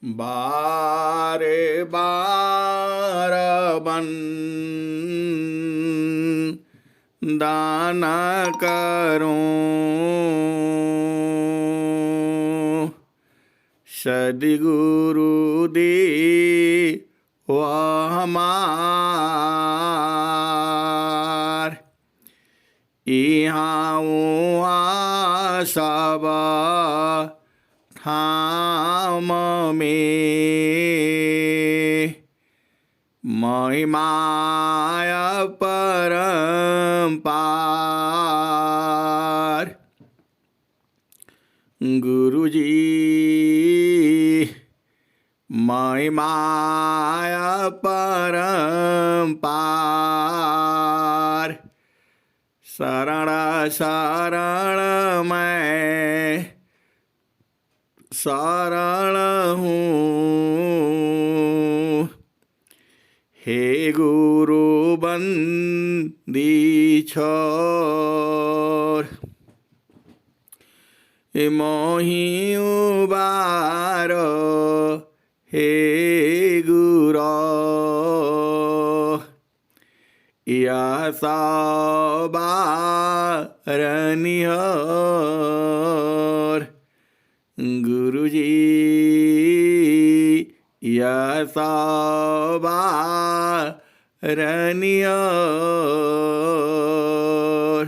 बार बार बन दाना करूं सद्गुरु दे वह हमार यहाँ वहाँ सब ठाम में महिमाय परम्पार गुरुजी महिमाय परम्पार शरण शरण मैं शरण हूँ हे गुरु बंदी छोर मोहि उबारो हे गुरु यह सवारनिहर गुरुजी यह सवारनिहर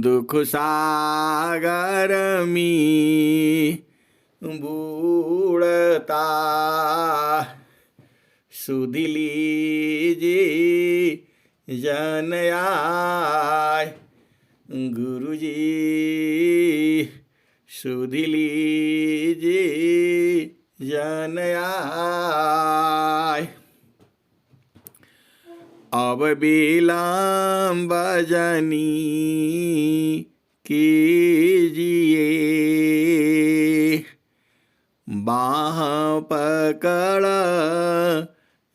दुख सागर में बूढ़ता सुध लीजिए जन आय गुरुजी सुध लीजिए जन आय अब विलम्ब जनी कीजिए बाह पकड़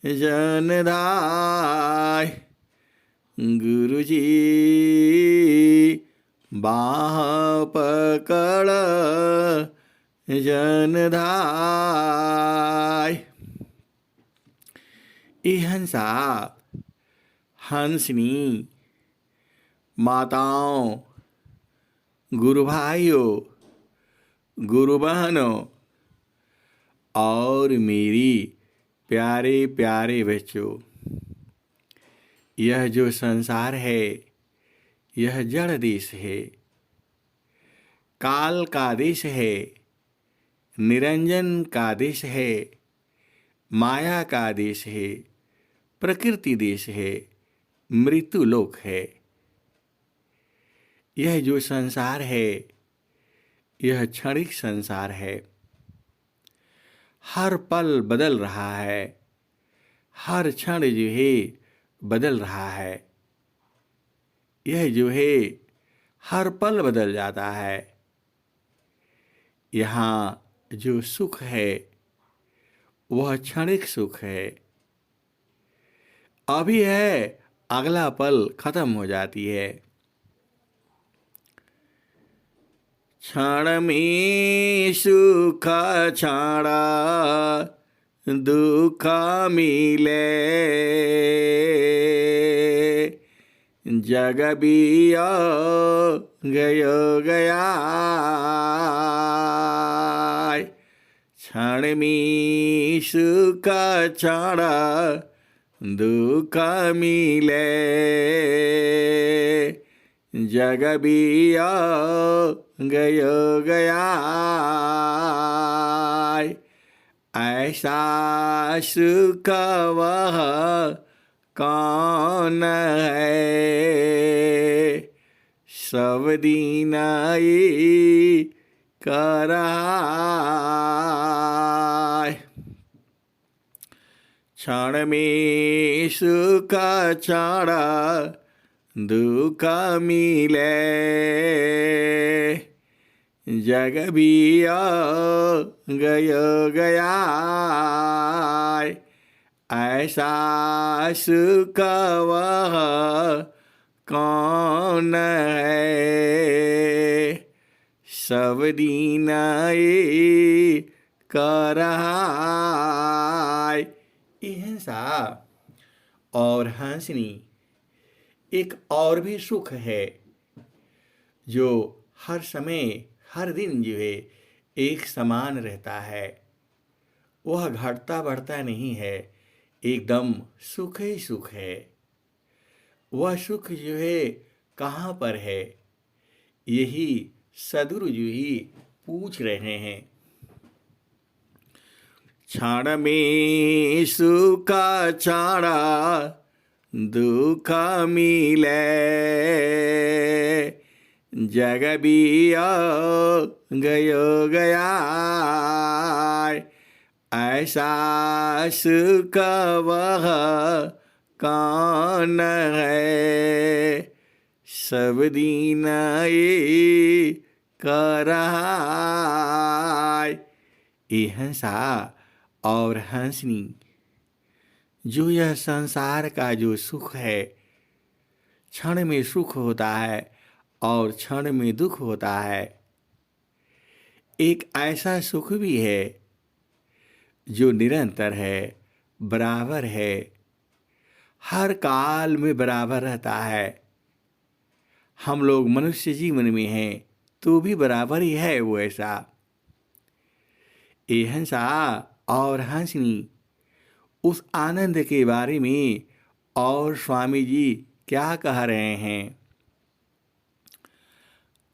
जनधाय गुरुजी बाह पकड़ जनधाय ये हंसा हंसनी माताओं गुरु भाइयों गुरु बहनों और मेरी प्यारे प्यारे बच्चों, यह जो संसार है यह जड़ देश है, काल का देश है, निरंजन का देश है, माया का देश है, प्रकृति देश है, मृत्यु लोक है। यह जो संसार है यह क्षणिक संसार है, हर पल बदल रहा है, हर क्षण जो है बदल रहा है। यह जो है हर पल बदल जाता है। यहाँ जो सुख है वह क्षणिक सुख है, अभी है अगला पल खत्म हो जाती है। क्षण में सुख क्षण दुख मिले, जग बिया गयो गया। क्षण में सुख क्षण दुख मिले, जग बिया गयो गया। ऐसा सुख वह कौन है, सब दिन ये कर क्षण में सुख क्षण दुख मिले, जग बिया गयो गया। ऐसा सुख वह कौन है, सब दिन ये करहाय। हिंसा और हंसनी एक और भी सुख है जो हर समय हर दिन जो है एक समान रहता है। वह घटता बढ़ता नहीं है, एकदम सुख ही सुख है। वह सुख जो है कहाँ पर है, यही सद्गुरु जी ही पूछ रहे हैं। क्षण में सुख क्षण दुख मिले, जग बिया गयो गया। ऐसा सुख वह कौन है, सब दिन ये करहाय। ये हंसा और हंसनी जो यह संसार का जो सुख है, क्षण में सुख होता है और क्षण में दुख होता है। एक ऐसा सुख भी है जो निरंतर है, बराबर है, हर काल में बराबर रहता है। हम लोग मनुष्य जीवन में हैं तो भी बराबर ही है वो ऐसा। ये हंसा और हंसनी उस आनंद के बारे में और स्वामी जी क्या कह रहे हैं।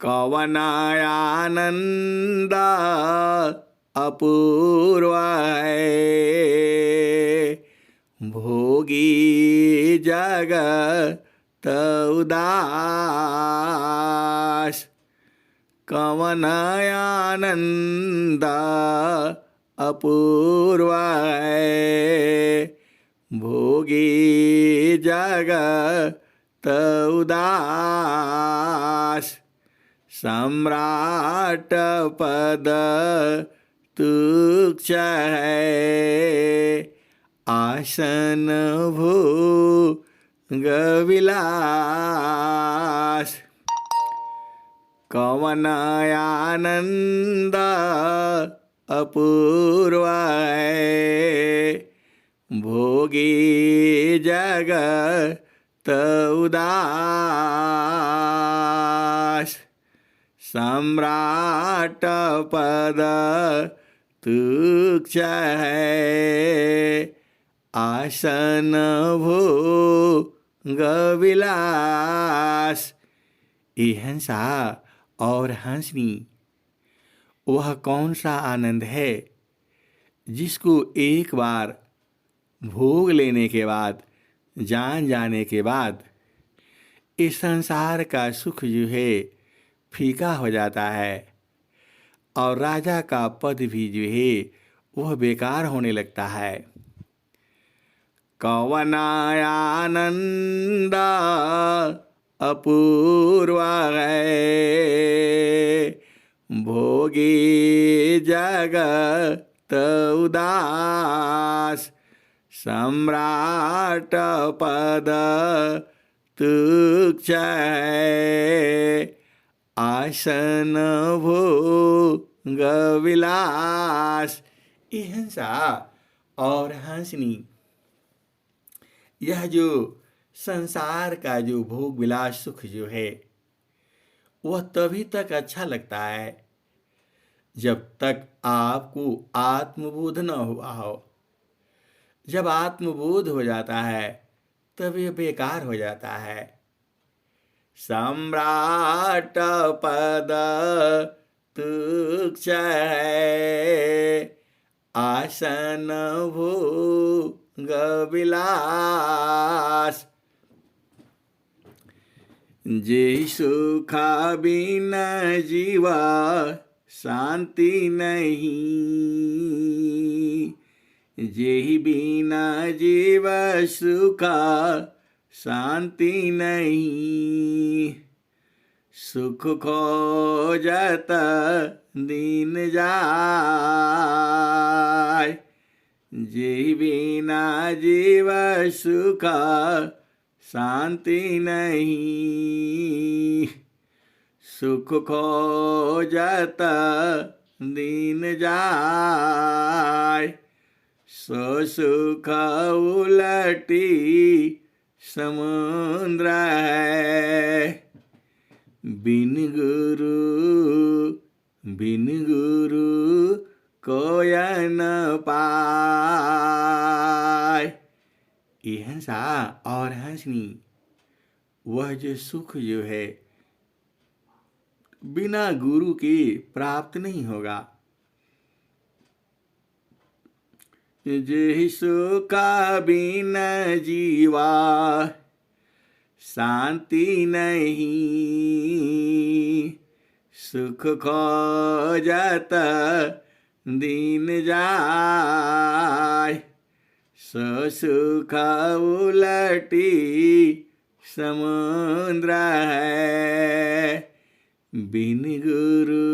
कवन आनंद अपूर्व है, भोगी जगत उदास। कवन आनंद अपूर्व है, भोगी जगत उदास। सम्राट पद तुच्छ है, आसन भोग विलास। कवन आनंद अपूर्व है, भोगी जगत उदास। सम्राट पद तुच्छ है, आसन भोग विलास। ये हंसा और हंसनी वह कौन सा आनंद है जिसको एक बार भोग लेने के बाद, जान जाने के बाद इस संसार का सुख जो है फीका हो जाता है और राजा का पद भी जो है वह बेकार होने लगता है। कवन आनंद अपूर्व है, भोगी जगत उदास। सम्राट पद तुच्छ है, आसन भोग विलास। ये हंसा और हंसनी यह जो संसार का जो भोग विलास सुख जो है वह तभी तक अच्छा लगता है जब तक आपको आत्मबोध न हुआ हो। जब आत्मबोध हो जाता है तब यह बेकार हो जाता है। सम्राट पद तुच्छ है, आसन भोग विलास। जे सुख बिना जीवा शांति नहीं, जेहि बिना जीव सुख शांति नहीं। सुख खोजत दिन जाय, जेहि बिना जीव सुख शांति नहीं। सुख खोजत दीन जाय। सो सुख उलटी समुद्र है, बिन गुरु कोय न पाय। ये हंसा और हंसनी, वह जो सुख जो है बिना गुरु के प्राप्त नहीं होगा। जेहि सुख बिना जीवा शांति नहीं, सुख खोजत दीन जाय। सो सुख उलटी समुद्र है, बिन गुरु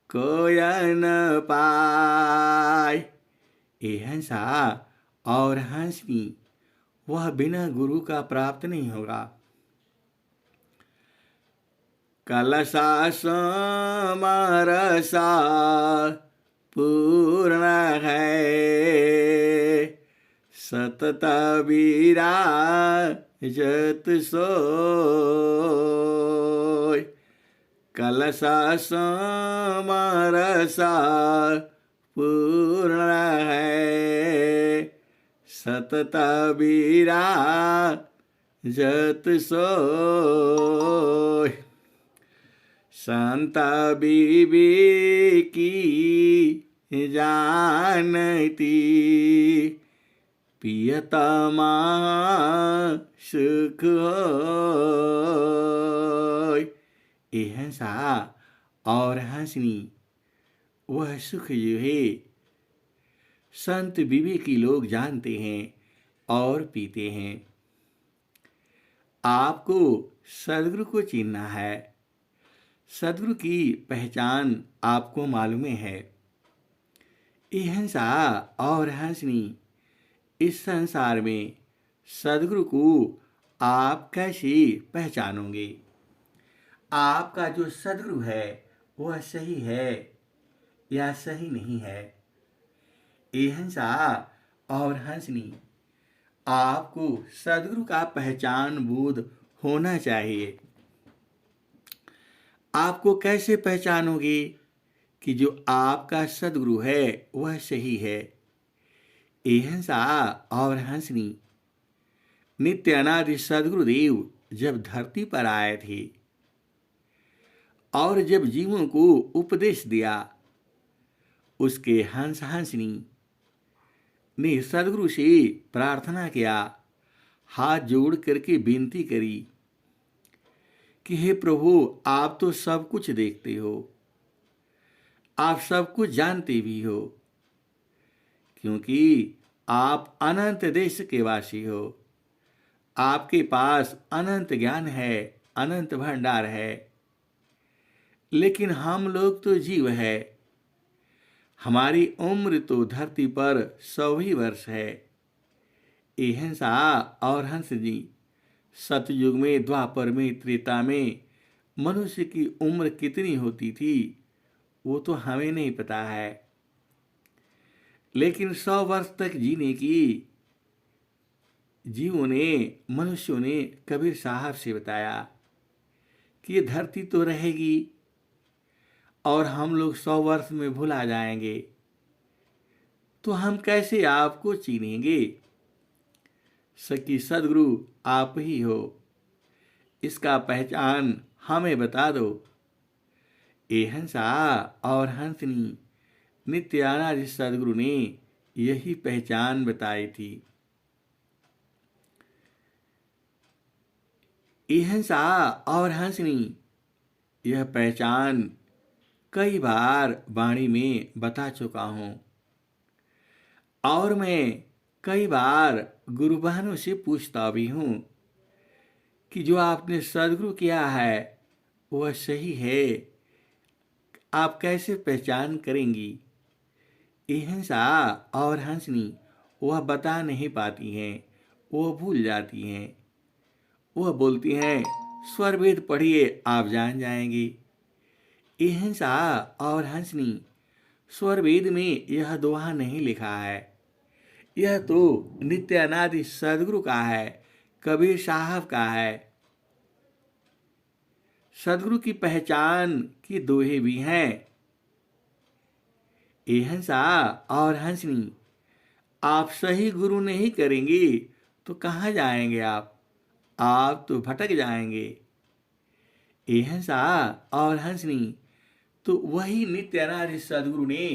कोय न पाय। ये हंसा और हंसनी, वह बिना गुरु का प्राप्त नहीं होगा। कलसा समरसा पूर्ण है, सतत विराजत सोय। कलसा समरसा पूर्ण है, सतत विराजत सोय। संत विवेकी जानती, प्रियतमा सुख होय। ये हंसा और हंसनी, वह सुख जो है संत विवेकी लोग जानते हैं और पीते हैं। आपको सद्गुरु को चिन्हना है, सद्गुरु की पहचान आपको मालूम है। ये हंसा और हंसनी, इस संसार में सद्गुरु को आप कैसे पहचानोगे? आपका जो सद्गुरु है वह सही है या सही नहीं है? ये हंसा और हंसनी, आपको सद्गुरु का पहचान बोध होना चाहिए। आपको कैसे पहचानोगे कि जो आपका सद्गुरु है वह सही है? ये हंसा और हंसनी, नित्य अनादि सद्गुरुदेव जब धरती पर आए थे और जब जीवों को उपदेश दिया, उसके हंस हंसनी ने सद्गुरु से प्रार्थना किया, हाथ जोड़ करके विनती करी कि हे प्रभु, आप तो सब कुछ देखते हो, आप सब कुछ जानते भी हो, क्योंकि आप अनंत देश के वासी हो, आपके पास अनंत ज्ञान है, अनंत भंडार है। लेकिन हम लोग तो जीव है, हमारी उम्र तो धरती पर 100 ही वर्ष है। ये हंसा और हंस जी, सतयुग में, द्वापर में, त्रेता में मनुष्य की उम्र कितनी होती थी वो तो हमें नहीं पता है, लेकिन 100 वर्ष तक जीने की जीवों ने, मनुष्यों ने कबीर साहब से बताया कि ये धरती तो रहेगी और हम लोग 100 वर्ष में भुला जाएंगे, तो हम कैसे आपको चीनेंगे? सकी सद्गुरु आप ही हो, इसका पहचान हमें बता दो। ये हंसा और हंसनी, नित्य अनादि सद्गुरु ने यही पहचान बताई थी। ये हंसा और हंसनी, यह पहचान कई बार वाणी में बता चुका हूँ और मैं कई बार गुरु बहनों से पूछता भी हूँ कि जो आपने सद्गुरु किया है वह सही है, आप कैसे पहचान करेंगी? ये हंसा और हंसनी वह बता नहीं पाती हैं, वह भूल जाती हैं। वह बोलती हैं, स्वर वेद पढ़िए आप जान जाएंगी। अहिंसा और हंसनी स्वर वेद में यह दोहा नहीं लिखा है। यह तो नित्यानादि सदगुरु का है, कबीर साहब का है। सदगुरु की पहचान की दोहे भी हैं। अहिंसा और हंसनी आप सही गुरु नहीं करेंगे तो कहाँ जाएंगे आप तो भटक जाएंगे। अहिंसा और हंसनी तो वही नित्यानादि सदगुरु ने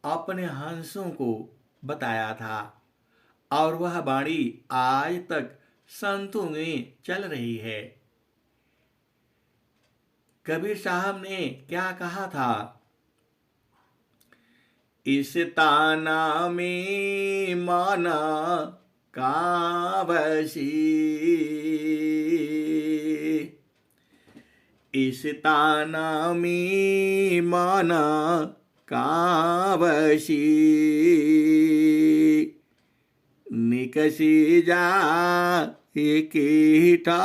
अपने हंसों को बताया था और वह बाणी आज तक संतों में चल रही है। कबीर साहब ने क्या कहा था? इस ताना में माना कावसी, इस ताना में माना कावसी, निकसी जा एक ठार,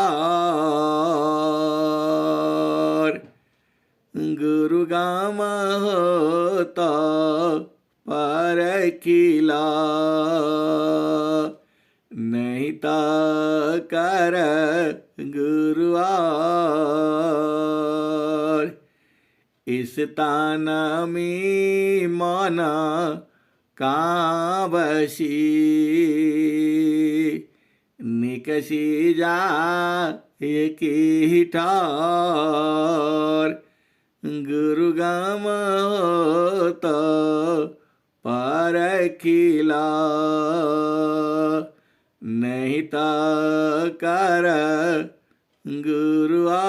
गुरु गाम होता परखिला, नहीं ता कर गुरुआर। इस ताना में माना कावसी, निकसी जा एक ठार, गुरु गाम होता परखिला, नहीं ता कर गुरुआर।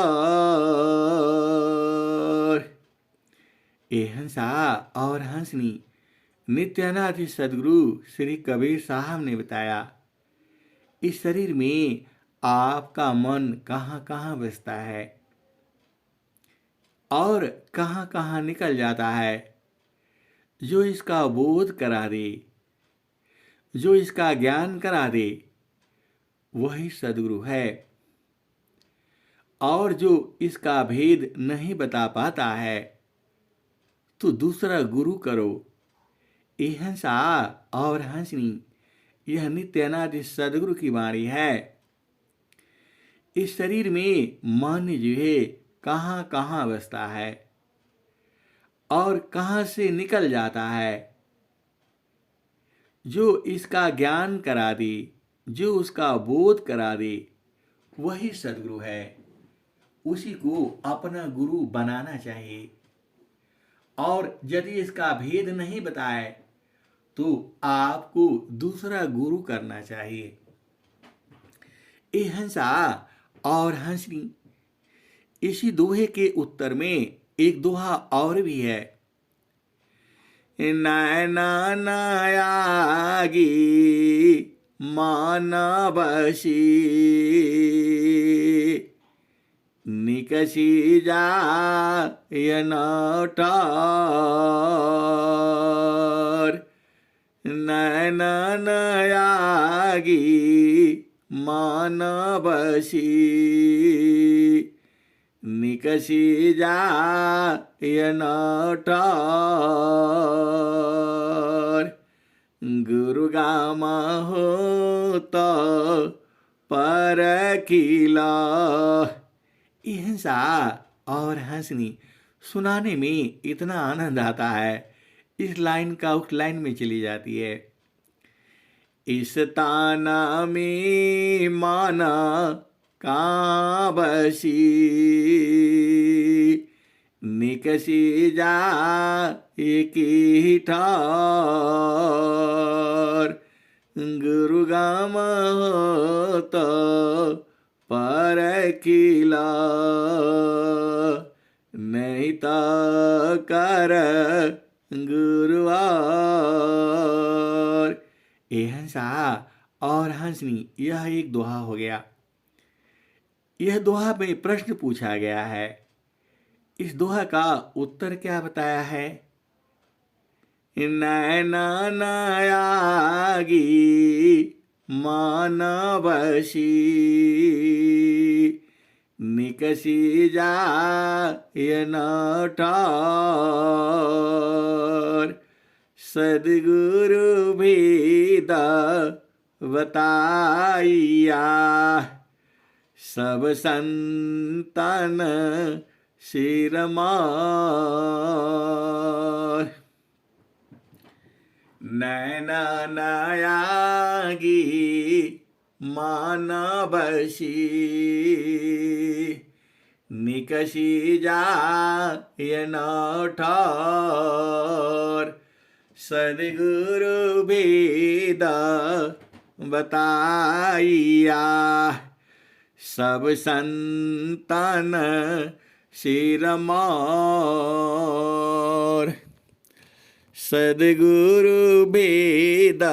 अहिंसा और हंसनी नित्यानादि सदगुरु श्री कबीर साहब ने बताया। इस शरीर में आपका मन कहाँ कहाँ बसता है और कहाँ कहाँ निकल जाता है। जो इसका बोध करा दे, जो इसका ज्ञान करा दे, वही सदगुरु है। और जो इसका भेद नहीं बता पाता है तो दूसरा गुरु करो। अहिंसा और हंसनी यह नित्यानादि सदगुरु की वाणी है। इस शरीर में मन जो है कहाँ कहाँ बसता है और कहाँ से निकल जाता है। जो इसका ज्ञान करा दे, जो उसका बोध करा दे, वही सदगुरु है। उसी को अपना गुरु बनाना चाहिए। और यदि इसका भेद नहीं बताए तो आपको दूसरा गुरु करना चाहिए। अहिंसा और हंसनी इसी दोहे के उत्तर में एक दोहा और भी है। नैना नयागी मानवसी, निकसी जा ठार, नैना नयागी मानवसी, निकसी जा ठार, गुरु गामा होता परखिला। अहिंसा और हंसनी सुनाने में इतना आनंद आता है, इस लाइन का उस लाइन में चली जाती है। इस ताना में माना काबसी, निकसी जा एक ठार, गुरु गाम होता परखिला, नहीं ता कर गुरुआर। अहिंसा और हंसनी यह एक दोहा हो गया। यह दोहा में प्रश्न पूछा गया है। इस दोहा का उत्तर क्या बताया है? नैना नयागी मानवसी, निकसी जाय न ठौर। सद्गुरु भेद बताइया, सब संतन सिरमौर। नैन नयागी मान बसी, निकसी जाय न ठौर। सद्गुरु भेद बताइया, सब संतन सिरमौर। सद्गुरु भेद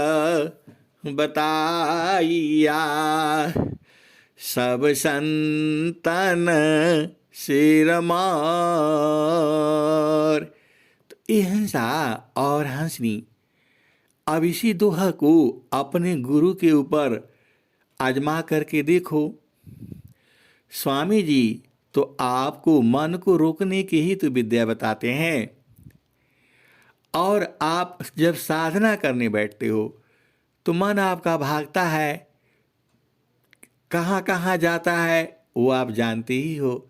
बताइया, सब संतन सिरमौर। तो ये हंसा और हंसनी, अब इसी दोहा को अपने गुरु के ऊपर आजमा करके देखो। स्वामी जी तो आपको मन को रोकने की ही तो विद्या बताते हैं, और आप जब साधना करने बैठते हो तो मन आपका भागता है, कहाँ कहाँ जाता है वो आप जानते ही हो।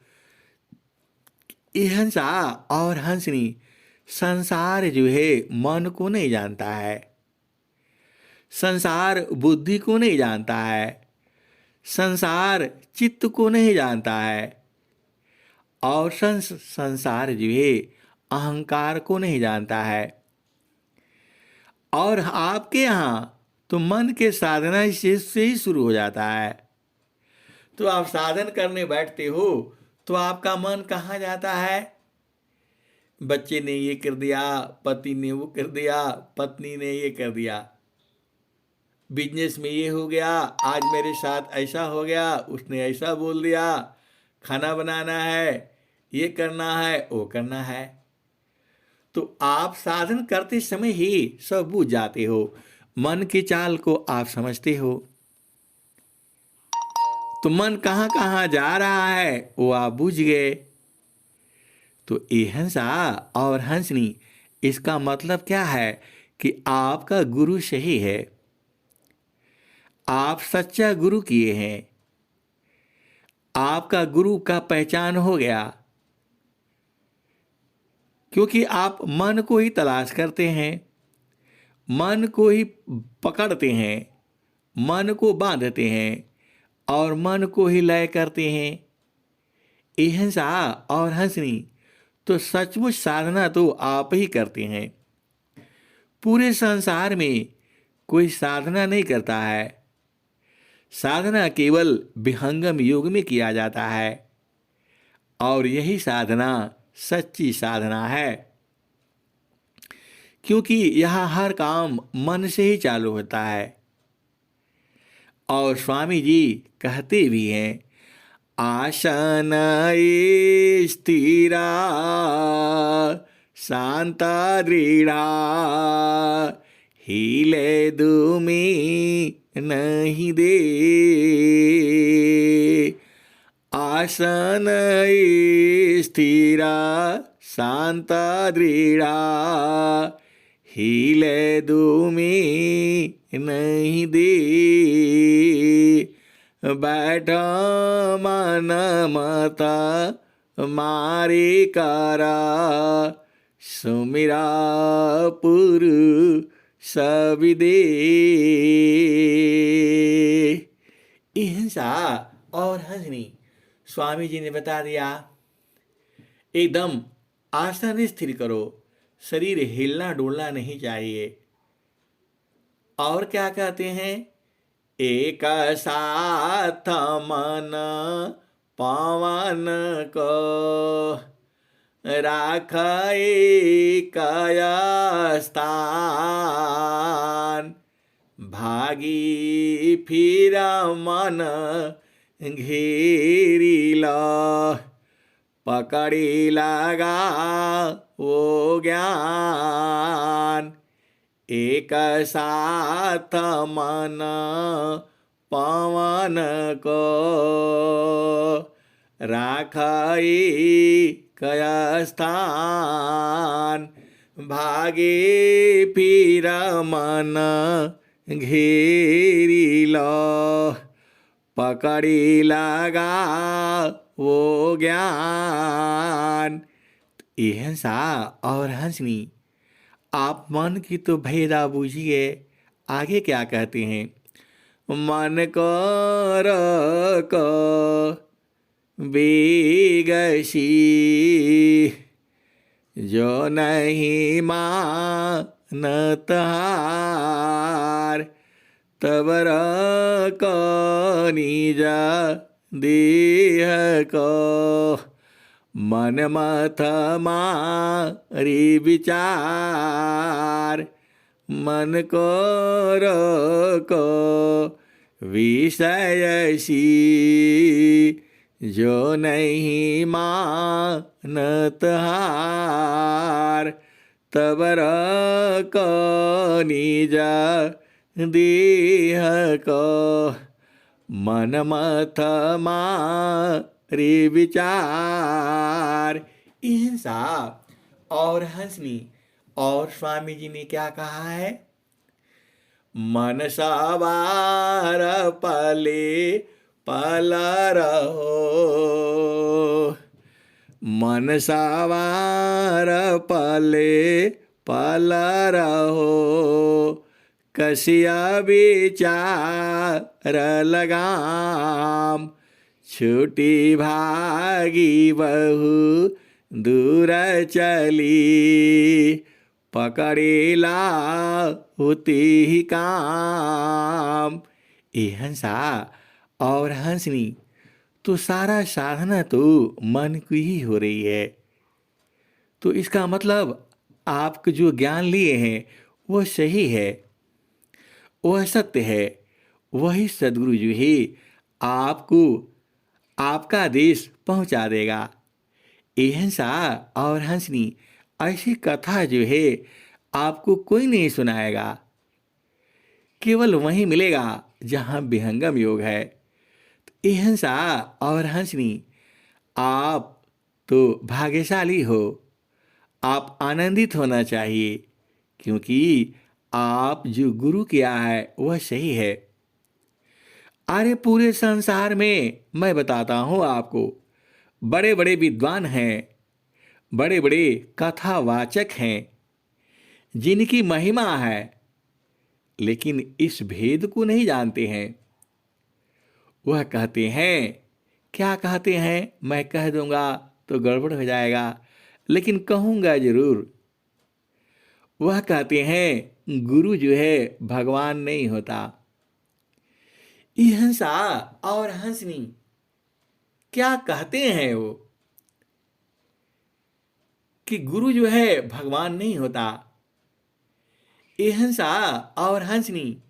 ये हंसा और हंसनी, संसार जो है मन को नहीं जानता है, संसार बुद्धि को नहीं जानता है, संसार चित्त को नहीं जानता है, और संसार जो है अहंकार को नहीं जानता है। और आपके यहाँ तो मन के साधना से ही शुरू हो जाता है। तो आप साधन करने बैठते हो तो आपका मन कहाँ जाता है? बच्चे ने ये कर दिया, पति ने वो कर दिया, पत्नी ने ये कर दिया, बिजनेस में ये हो गया, आज मेरे साथ ऐसा हो गया, उसने ऐसा बोल दिया, खाना बनाना है, ये करना है, वो करना है। तो आप साधन करते समय ही सब बूझ जाते हो, मन की चाल को आप समझते हो। तो मन कहाँ कहाँ जा रहा है वो आप बूझ गए। तो ये हंसा और हंसनी, इसका मतलब क्या है कि आपका गुरु सही है, आप सच्चा गुरु किए हैं, आपका गुरु का पहचान हो गया, क्योंकि आप मन को ही तलाश करते हैं, मन को ही पकड़ते हैं, मन को बांधते हैं और मन को ही लय करते हैं। ये हंसा और हंसनी, तो सचमुच साधना तो आप ही करते हैं। पूरे संसार में कोई साधना नहीं करता है, साधना केवल विहंगम योग में किया जाता है, और यही साधना सच्ची साधना है, क्योंकि यहाँ हर काम मन से ही चालू होता है। और स्वामी जी कहते भी हैं, आसन स्थिरा शांता दृढ़ा, हिले दुमी नहीं दे। आसन स्थिरा शांता दृढ़ा, हिले दुमी नहीं दे। बैठ मन मता मारे कारा, सुमिरा पुरु सविदे। हिंसा और हंसनी, स्वामी जी ने बता दिया, एकदम आसन स्थिर करो, शरीर हिलना डुलना नहीं चाहिए। और क्या कहते हैं? एक साथ मन पवन को राख एक स्थान, भागी फिर मन घेरी लो, पकड़ी लगा वो ज्ञान। एक साथ मन पवन को राखाई कया स्थान, भागे फिर मन घेरी लो, पकड़ी लगा वो ज्ञान। ये हंसा और हंसनी, आप मन की तो भेदा बूझिए, आगे क्या कहते हैं। मन को रको बेगसी, जो नहीं मानत हार, तब रको निज देह को, मन मत मारी विचार। मन को रोको विषयसी, जो नहीं मानत हार, तब रको निज देह को, मन मत मारी विचार। हिंसा और हंसनी। और स्वामी जी ने क्या कहा है। मन सवार पले पल रहो, मन सवार पले पल रहो, कसिया विचार लगाम, छूटी भागी बहु दूर चली, पकड़ेला होती ही काम। ये हंसा और हंसनी, तो सारा साधना तो मन की ही हो रही है। तो इसका मतलब आप जो ज्ञान लिए हैं वो सही है, वह सत्य है। वही सद्गुरु जो है आपको आपका देश पहुंचा देगा। ये हंसा और हंसनी, ऐसी कथा जो है आपको कोई नहीं सुनाएगा, केवल वहीं मिलेगा जहां विहंगम योग है। ये हंसा और हंसनी, आप तो भाग्यशाली हो, आप आनंदित होना चाहिए, क्योंकि आप जो गुरु किया है वह सही है। अरे पूरे संसार में मैं बताता हूँ आपको, बड़े बड़े विद्वान हैं, बड़े बड़े कथावाचक हैं, जिनकी महिमा है, लेकिन इस भेद को नहीं जानते हैं। वह कहते हैं, क्या कहते हैं मैं कह दूंगा तो गड़बड़ हो जाएगा, लेकिन कहूंगा जरूर। वह कहते हैं गुरु जो है भगवान नहीं होता। ये हंसा और हंसनी क्या कहते हैं वो, कि गुरु जो है भगवान नहीं होता। ये हंसा और हंसनी,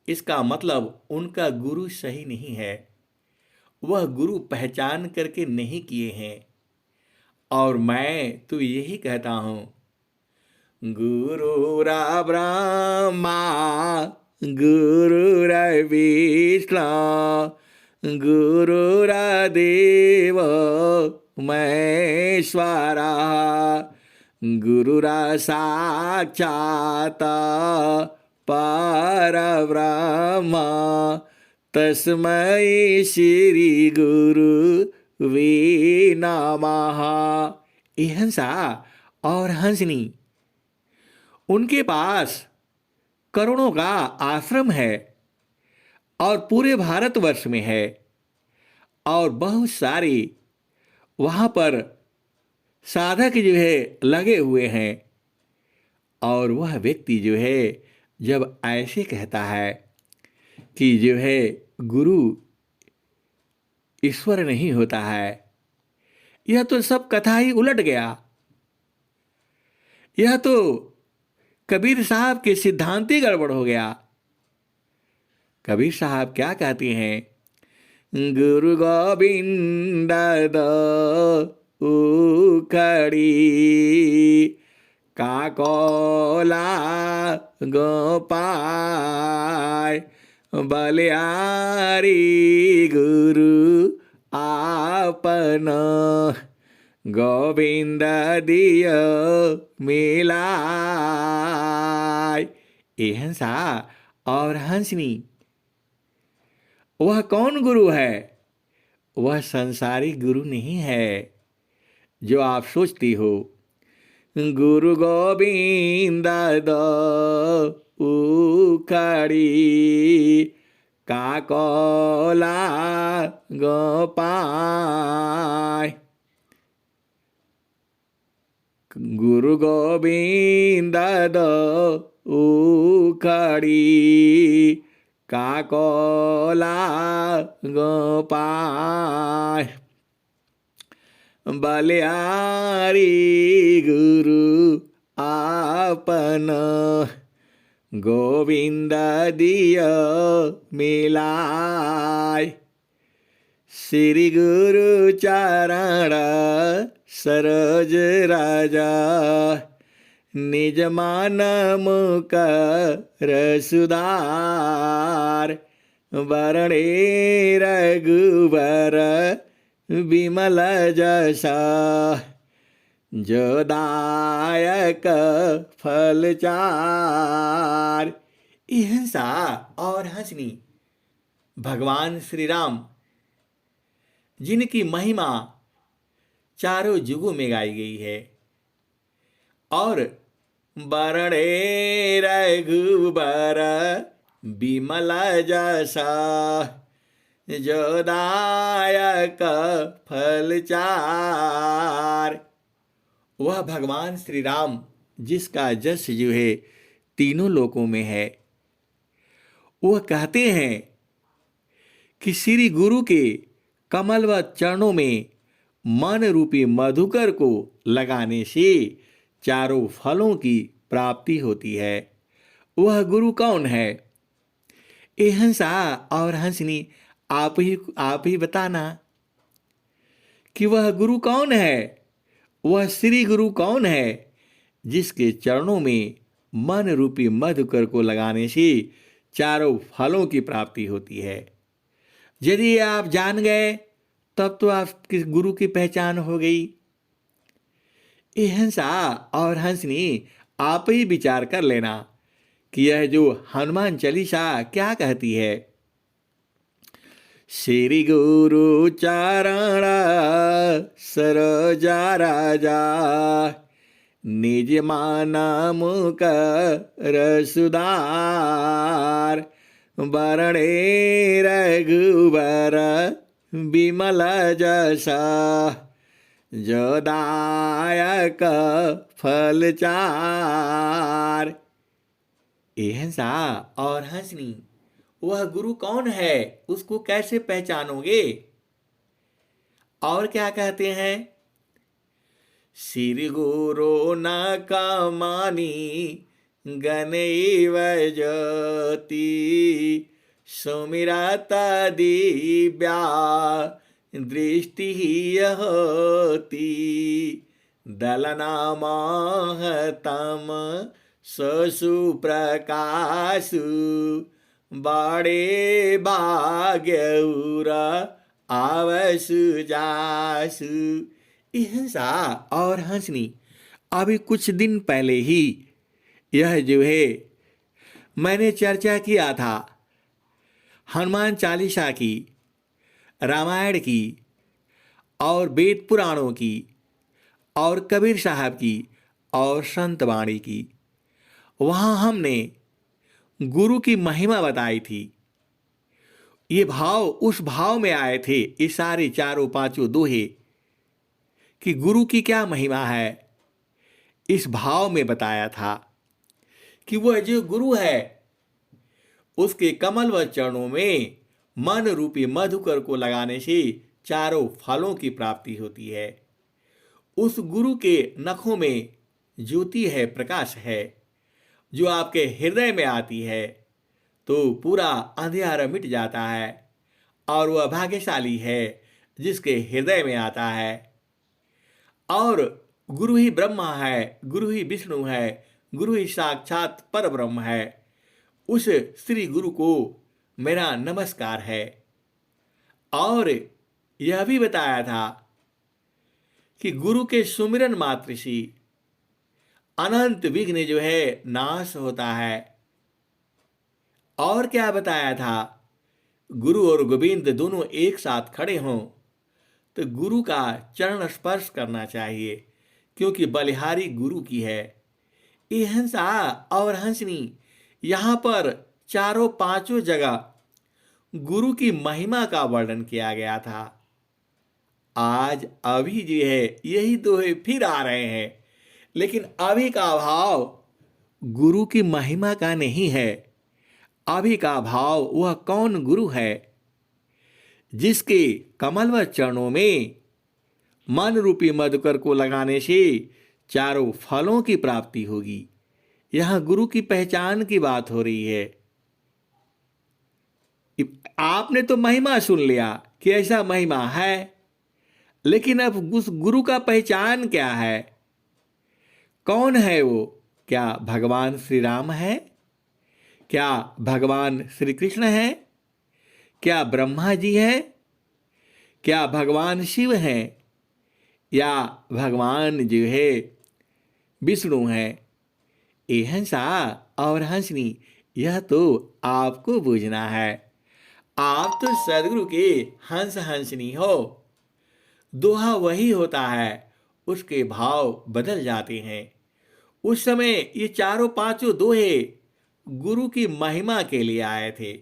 इसका मतलब उनका गुरु सही नहीं है, वह गुरु पहचान करके नहीं किए हैं। और मैं तो यही कहता हूं, गुरुरा ब्रह्मा गुरुरा विष्णु गुरुरा देव महेश्वरा, गुरुरा साक्षात् परब्रह्म, तस्मै श्री गुरुवे नमः। ये हंसा और हंसनी, उनके पास करोड़ों का आश्रम है और पूरे भारतवर्ष में है, और बहुत सारे वहाँ पर साधक जो है लगे हुए हैं। और वह व्यक्ति जो है जब ऐसे कहता है कि जो है गुरु ईश्वर नहीं होता है, यह तो सब कथा ही उलट गया। यह तो कबीर साहब के सिद्धांत ही गड़बड़ हो गया। कबीर साहब क्या कहते हैं, गुरु गोविंद उखड़ी काकोला गोपाय, बलियारी गुरु आपन गोविंद दियो मिलाय। ए हंसा और हंसनी, वह कौन गुरु है? वह संसारिक गुरु नहीं है जो आप सोचती हो। गुरु गोविंद उखड़ी काकोला गोपाय। गुरु गोविंद उखड़ी काकोला गोपाय। बलियारी गुरु आपन गोविंद दियो मिलाय। श्री गुरु चरण सरोज राजा निज मान मुकर सुधार। वरणे रघुबर विमल जसा जो दायक फल चार। हिंसा और हंसनी, भगवान श्री राम जिनकी महिमा चारों युगों में गाई गई है। और बरणे रघुबर विमल जसा जो दायक फल चार। वह भगवान श्री राम जिसका जस जो है तीनों लोकों में है। वह कहते हैं कि श्री गुरु के कमलवत चरणों में मन रूपी मधुकर को लगाने से चारों फलों की प्राप्ति होती है। वह गुरु कौन है? ए हंसा और हंसनी, आप ही बताना कि वह गुरु कौन है। वह श्री गुरु कौन है जिसके चरणों में मन रूपी मधुकर को लगाने से चारों फलों की प्राप्ति होती है। यदि आप जान गए तब तो आपके गुरु की पहचान हो गई। ए हंसा और हंसनी, आप ही विचार कर लेना कि यह जो हनुमान चालीसा क्या कहती है। श्री गुरु चरण सरोजा राजा निज मान मुकर सुधार। वरणे रघुबर विमल जसा जो दायक फल चार। ए हंसा और हंसनी, वह गुरु कौन है? उसको कैसे पहचानोगे? और क्या कहते हैं? श्री गुरु न कमानी गणैव ज्योति सुमिरत दिव्या दृष्टि होती। दलना महतम ससु प्रकाशु बड़े भाग्यउर आवसु जासु। हिंसा और हंसनी, अभी कुछ दिन पहले ही यह जो है मैंने चर्चा किया था हनुमान चालीसा की, रामायण की और वेद पुराणों की और कबीर साहब की और संत वाणी की। वहाँ हमने गुरु की महिमा बताई थी। ये भाव उस भाव में आए थे, ये सारे चारों पांचों दोहे कि गुरु की क्या महिमा है। इस भाव में बताया था कि वह जो गुरु है उसके कमल व चरणों में मन रूपी मधुकर को लगाने से चारों फलों की प्राप्ति होती है। उस गुरु के नखों में ज्योति है, प्रकाश है, जो आपके हृदय में आती है तो पूरा अंधियारा मिट जाता है। और वह भाग्यशाली है जिसके हृदय में आता है। और गुरु ही ब्रह्मा है, गुरु ही विष्णु है, गुरु ही साक्षात पर ब्रह्म है। उस श्री गुरु को मेरा नमस्कार है। और यह भी बताया था कि गुरु के सुमिरन मात्र से अनंत विघ्न जो है नाश होता है। और क्या बताया था, गुरु और गोविंद दोनों एक साथ खड़े हों तो गुरु का चरण स्पर्श करना चाहिए, क्योंकि बलिहारी गुरु की है। ये हंसा और हंसनी यहाँ पर चारों पांचों जगह गुरु की महिमा का वर्णन किया गया था। आज अभी जो है यही दोहे फिर आ रहे हैं, लेकिन अभी का भाव गुरु की महिमा का नहीं है। अभी का भाव वह कौन गुरु है जिसके कमलवत चरणों में मन रूपी मधुकर को लगाने से चारों फलों की प्राप्ति होगी। यह गुरु की पहचान की बात हो रही है। आपने तो महिमा सुन लिया कि ऐसा महिमा है, लेकिन अब उस गुरु का पहचान क्या है? कौन है वो? क्या भगवान श्री राम है? क्या भगवान श्री कृष्ण है? क्या ब्रह्मा जी है? क्या भगवान शिव हैं? या भगवान जो है विष्णु हैं? ये हंसा और हंसनी यह तो आपको बूझना है। आप तो सदगुरु के हंस हंसनी हो। दोहा वही होता है, उसके भाव बदल जाते हैं। उस समय ये चारों पांचों दोहे गुरु की महिमा के लिए आए थे,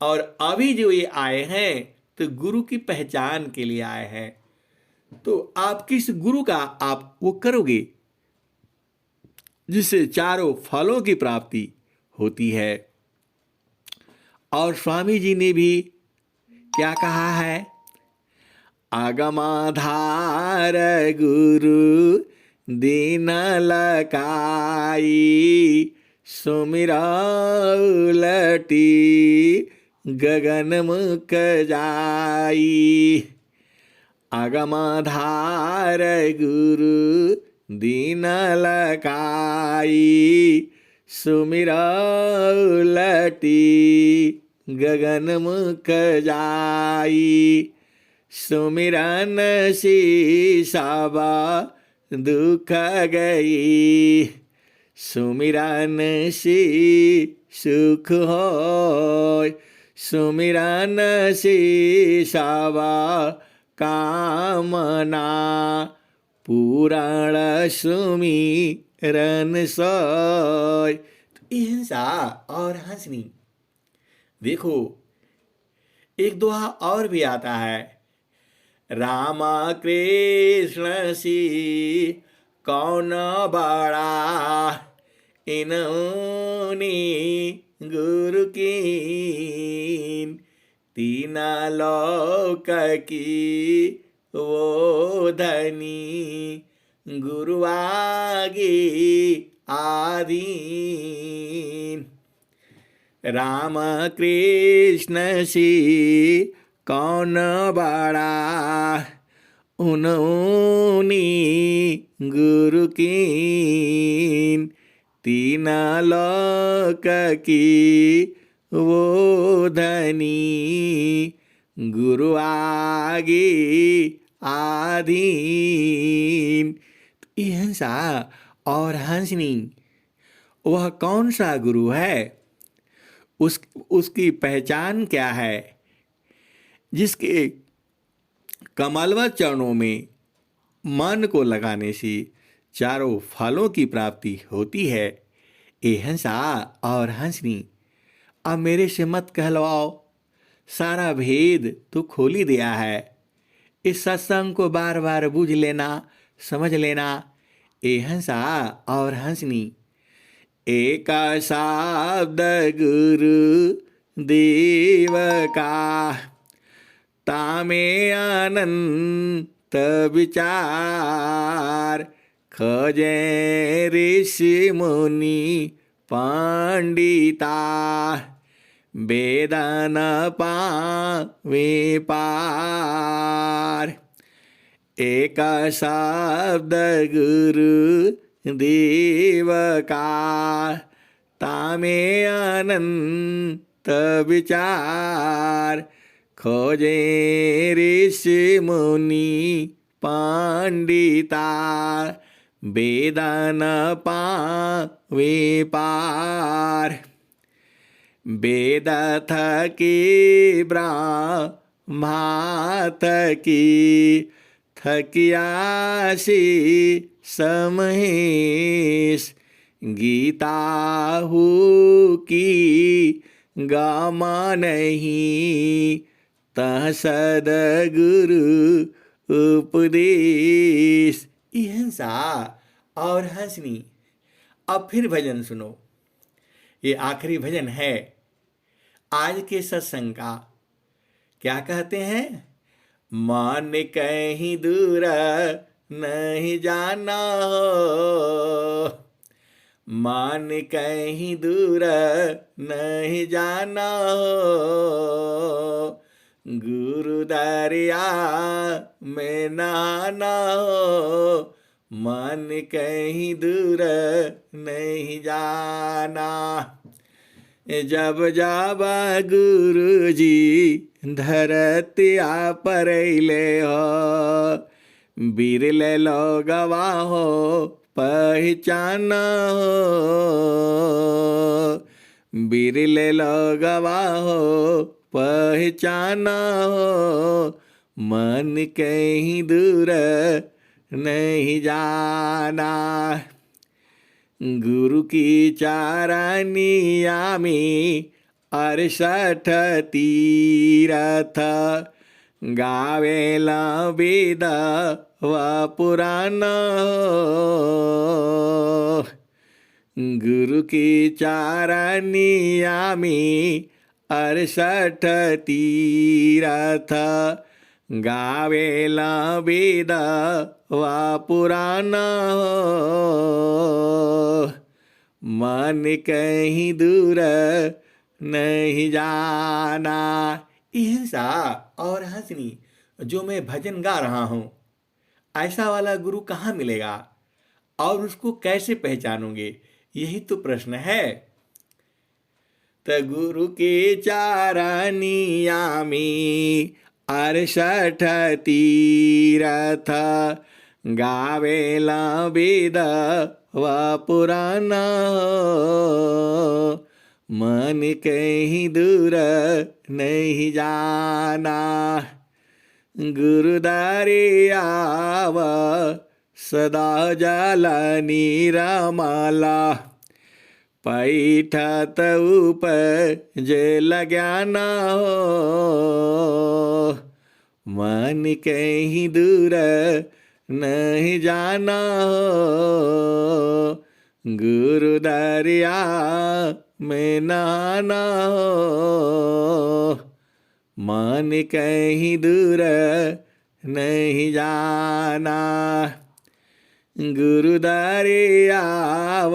और अभी जो ये आए हैं तो गुरु की पहचान के लिए आए हैं। तो आप किस गुरु का आप वो करोगे जिससे चारों फलों की प्राप्ति होती है? और स्वामी जी ने भी क्या कहा है? आगमाधार गुरु दीन लकाई, सुमिरौलटी गगन मुख जाई। आगमाधार गुरु दीन लकाई, सुमिरौलटी गगन मुख जाई। सुमिरन शीशाबा दुख गई, सुमिरन सी सुख होय। सुमिरन शीशाबा कामना, पुराण सुमिरन सोय। तो हिंसा और हंसनी देखो, एक दोहा और भी आता है, रामा कृष्ण सी कौन बड़ा, इन्होंने गुरु कीन। तीन लोक की वो धनी, गुरु आगे आधीन। राम कृष्ण सी कौन बड़ा, उन्होंने गुरु कीन। तीन लोक की वो धनी, गुरु आगे आधीन। ये हंसा और हंसनी वह कौन सा गुरु है? उसकी पहचान क्या है जिसके कमलवत चरणों में मन को लगाने से चारों फलों की प्राप्ति होती है? ए हंसा और हंसनी, अब मेरे से मत कहलवाओ, सारा भेद तो खोल ही दिया है। इस सत्संग को बार बार बूझ लेना, समझ लेना। ए हंसा और हंसनी, एक शब्द गुरु देव का, तामे अनंत विचार। खोजे ऋषि मुनि पंडिता, वेदन पावे पार। एक शब्द गुरु देव का, तामे अनंत विचार। खोजे ऋषि मुनि पंडिता, वेदन पावे पार। वेद थकी ब्रह्मा थकी, थकियासी समहेश। गीता हु की गामा नहीं, तह सदगुरु उपदेश। अहिंसा और हंसनी। अब फिर भजन सुनो। ये आखिरी भजन है आज के सत्संग का। क्या कहते हैं? मान कहीं दूर नहीं जाना हो, मान कहीं दूर नहीं जाना हो। गुरु दरिया में नहाना हो, मन कहीं दूर नहीं जाना। जब जब गुरु जी धरतिया परैले हो, बिरले लोगवा हो पहचाना हो। बिरले लोगवा हो पहचाना हो, मन कहीं दूर नहीं जाना। गुरु की चारनिया में 68 तीरथ, गावेला वेद व पुराण। गुरु की चारनिया में 68 तीरथ, गावेला वेद व पुराण। मन कहीं दूर नहीं जाना। अहिंसा और हंसनी जो मैं भजन गा रहा हूँ, ऐसा वाला गुरु कहाँ मिलेगा और उसको कैसे पहचानोगे? यही तो प्रश्न है। त गुरु के चारनिया में 68 तीरथ, गावेला वेद व पुराण। मन कहीं दूर नहीं जाना। गुरु दरियाव सदा जल निरमला, पैठत उपज ज्ञाना हो। मन कहीं दूर नहीं जाना हो, गुरु दरिया में नहाना हो। मन कहीं दूर नहीं जाना। गुरु दरियाव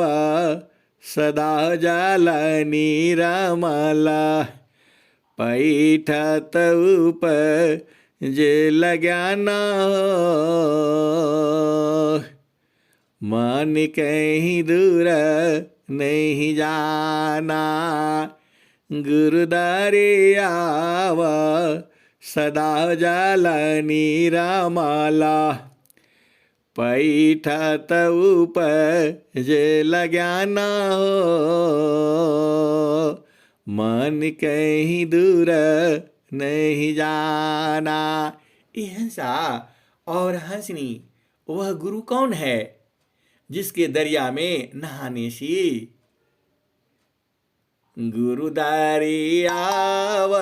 सदा जल निरमला, पैठत उपज ज्ञाना हो। मन कहीं दूर नहीं जाना। गुरु दरियाव सदा जल निरमला, पैठत उपज ज्ञाना हो। मन कहीं दूर नहीं जाना। अहिंसा और हंसनी वह गुरु कौन है जिसके दरिया में नहाने से गुरु दरियाव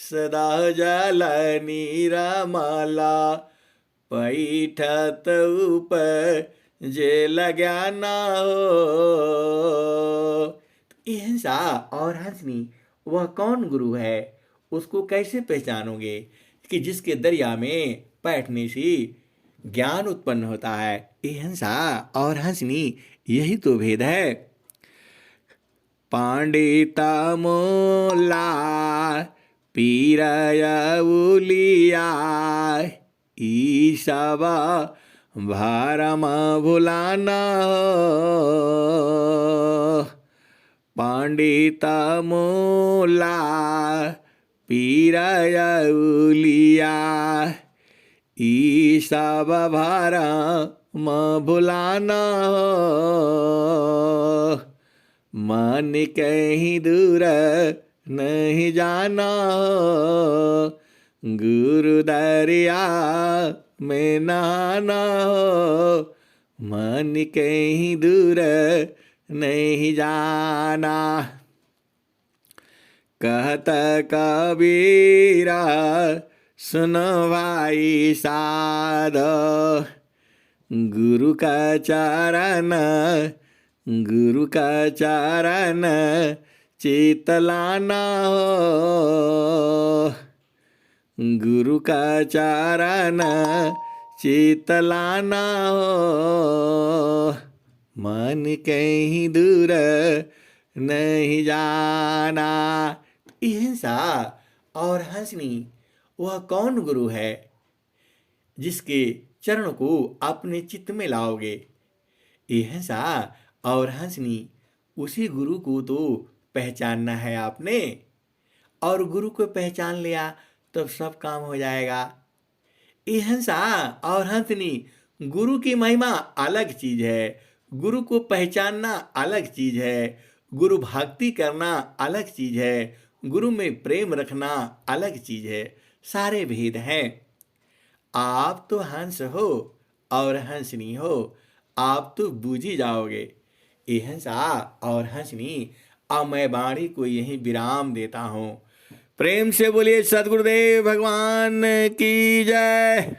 सदा जल निरमला, पैठत उपज ज्ञाना हो। अहिंसा और हंसनी वह कौन गुरु है? उसको कैसे पहचानोगे कि जिसके दरिया में बैठने से ज्ञान उत्पन्न होता है? अहिंसा और हंसनी यही तो भेद है। पंडिता मोला पीरय उलिया, ई सब भरम भुलाना हो। पंडित मोला पीरयउलिया ई सब भरम भुलाना हो, मन कहीं दूर नहीं जाना हो, गुरु दरिया में नहाना हो, मन कहीं दूर नहीं जाना। कहत कबीरा सुनो भाई साध, गुरु का चरण गुरु का चरण चित लाना हो, गुरु का चरण चित लाना हो, मन कहीं दूर नहीं जाना। अहिंसा और हंसनी वह कौन गुरु है जिसके चरण को अपने चित्त में लाओगे? अहिंसा और हंसनी उसी गुरु को तो पहचानना है आपने, और गुरु को पहचान लिया तो सब काम हो जाएगा। अहिंसा और हंसनी गुरु की महिमा अलग चीज है, गुरु को पहचानना अलग चीज है, गुरु भक्ति करना अलग चीज है, गुरु में प्रेम रखना अलग चीज है। सारे भेद हैं। आप तो हंस हो और हंसनी हो, आप तो बूझी जाओगे। अहिंसा और हंसनी। अब मैं वाणी को यहीं विराम देता हूँ। प्रेम से बोलिए सद्गुरुदेव भगवान की जय।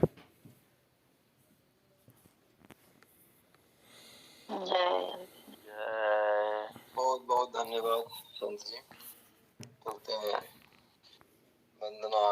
बहुत बहुत धन्यवाद संत जी। चलते हैं, वंदना।